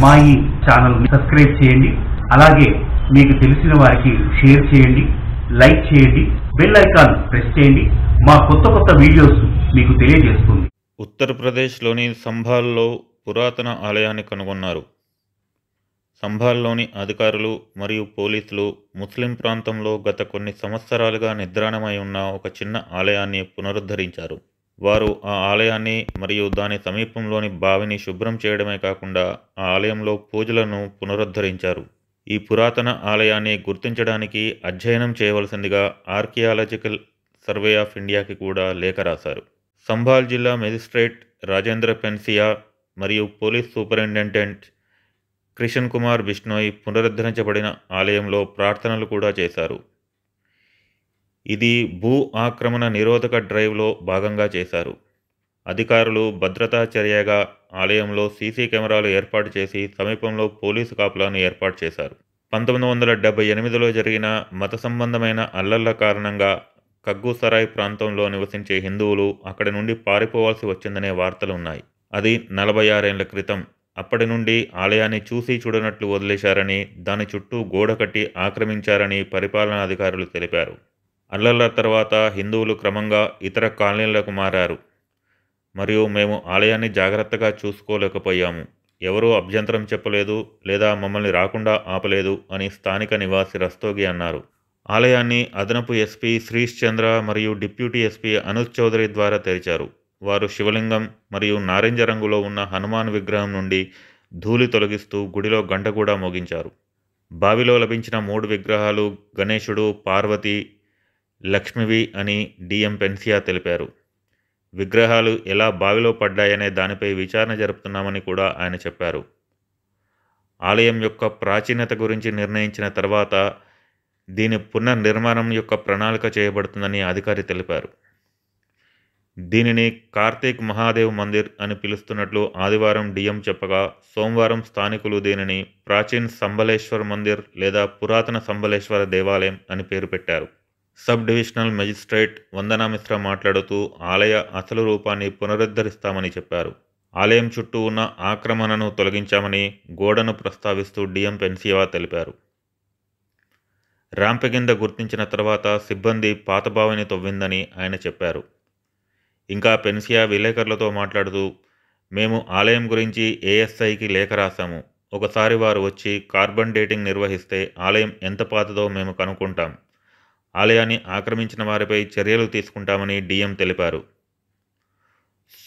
మా ఈ ఛానల్ని సబ్స్క్రైబ్ చేయండి. అలాగే మీకు తెలిసిన వారికి షేర్ చేయండి, లైక్ చేయండి, బెల్ ఐకాన్ ప్రెస్ చేయండి. మా కొత్త వీడియోస్ మీకు తెలియజేస్తుంది. ఉత్తరప్రదేశ్లోని సంభాల్లో పురాతన ఆలయాన్ని కనుగొన్నారు. సంభాల్లోని అధికారులు మరియు పోలీసులు ముస్లిం ప్రాంతంలో గత కొన్ని సంవత్సరాలుగా నిద్రాణమై ఉన్న ఒక చిన్న ఆలయాన్ని పునరుద్ధరించారు. వారు ఆ ఆలయాన్ని మరియు దాని సమీపంలోని బావిని శుభ్రం చేయడమే కాకుండా ఆ ఆలయంలో పూజలను పునరుద్ధరించారు. ఈ పురాతన ఆలయాన్ని గుర్తించడానికి అధ్యయనం చేయవలసిందిగా ఆర్కియాలజికల్ సర్వే ఆఫ్ ఇండియాకి కూడా లేఖ రాశారు. సంభాల్ జిల్లా మెజిస్ట్రేట్ రాజేంద్ర పెన్సియా మరియు పోలీస్ సూపరింటెండెంట్ కిషన్ కుమార్ బిష్నోయ్ పునరుద్ధరించబడిన ఆలయంలో ప్రార్థనలు కూడా చేశారు. ఇది భూ ఆక్రమణ నిరోధక డ్రైవ్లో భాగంగా చేశారు. అధికారులు భద్రతా చర్యగా ఆలయంలో సీసీ కెమెరాలు ఏర్పాటు చేసి సమీపంలో పోలీసు కాపులను ఏర్పాటు చేశారు. 1978లో జరిగిన మత సంబంధమైన అల్లర్ల కారణంగా కగ్గుసరాయ్ ప్రాంతంలో నివసించే హిందువులు అక్కడి నుండి పారిపోవాల్సి వచ్చిందనే వార్తలు ఉన్నాయి. అది 46 ఏళ్ల క్రితం. అప్పటి నుండి ఆలయాన్ని చూసి చూడనట్లు వదిలేశారని, దాని చుట్టూ గోడ కట్టి ఆక్రమించారని పరిపాలనాధికారులు తెలిపారు. అల్లర్ల తర్వాత హిందువులు క్రమంగా ఇతర కాలనీలకు మారారు మరియు మేము ఆలయాన్ని జాగ్రత్తగా చూసుకోలేకపోయాము, ఎవరూ అభ్యంతరం చెప్పలేదు లేదా మమ్మల్ని రాకుండా ఆపలేదు అని స్థానిక నివాసి రస్తోగి అన్నారు. ఆలయాన్ని అదనపు ఎస్పీ శ్రీష్ చంద్ర మరియు డిప్యూటీ ఎస్పీ అనుజ్ చౌదరి ద్వారా తెరిచారు. వారు శివలింగం మరియు నారింజ రంగులో ఉన్న హనుమాన్ విగ్రహం నుండి ధూళి తొలగిస్తూ గుడిలో గంట కూడా మోగించారు. బావిలో లభించిన 3 విగ్రహాలు గణేశుడు, పార్వతి, లక్ష్మివి అని డిఎం పెన్సియా తెలిపారు. విగ్రహాలు ఎలా బావిలో పడ్డాయనే దానిపై విచారణ జరుపుతున్నామని కూడా ఆయన చెప్పారు. ఆలయం యొక్క ప్రాచీనత గురించి నిర్ణయించిన తర్వాత దీని పునర్నిర్మాణం యొక్క ప్రణాళిక చేయబడుతుందని అధికారి తెలిపారు. దీనిని కార్తీక్ మహాదేవ్ మందిర్ అని పిలుస్తున్నట్లు ఆదివారం డిఎం చెప్పగా, సోమవారం స్థానికులు దీనిని ప్రాచీన్ సంబలేశ్వర్ మందిర్ లేదా పురాతన సంబలేశ్వర దేవాలయం అని పేరు పెట్టారు. సబ్ డివిజనల్ మెజిస్ట్రేట్ వందనా మిశ్రా మాట్లాడుతూ ఆలయ అసలు రూపాన్ని పునరుద్ధరిస్తామని చెప్పారు. ఆలయం చుట్టూ ఉన్న ఆక్రమణను తొలగించామని గోడను ప్రస్తావిస్తూ డిఎం పెన్సియా తెలిపారు. ర్యాంప్ కింద గుర్తించిన తర్వాత సిబ్బంది పాత బావిని తవ్విందని ఆయన చెప్పారు. ఇంకా పెన్సియా విలేకరులతో మాట్లాడుతూ, మేము ఆలయం గురించి ఏఎస్ఐకి లేఖ రాశాము. ఒకసారి వారు వచ్చి కార్బన్ డేటింగ్ నిర్వహిస్తే ఆలయం ఎంత పాతదో మేము కనుక్కుంటాం. ఆలయాన్ని ఆక్రమించిన వారిపై చర్యలు తీసుకుంటామని డిఎం తెలిపారు.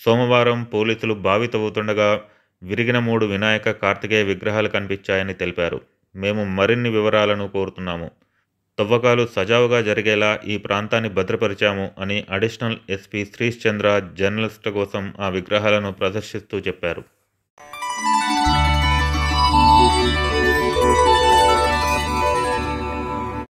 సోమవారం పోలీసులు బావి తవ్వుతుండగా విరిగిన 3 వినాయక, కార్తికేయ విగ్రహాలు కనిపించాయని తెలిపారు. మేము మరిన్ని వివరాలను కోరుతున్నాము. తవ్వకాలు సజావుగా జరిగేలా ఈ ప్రాంతాన్ని భద్రపరిచాము అని అడిషనల్ ఎస్పీ శ్రీష్ చంద్ర జర్నలిస్టుల కోసం ఆ విగ్రహాలను ప్రదర్శిస్తూ చెప్పారు.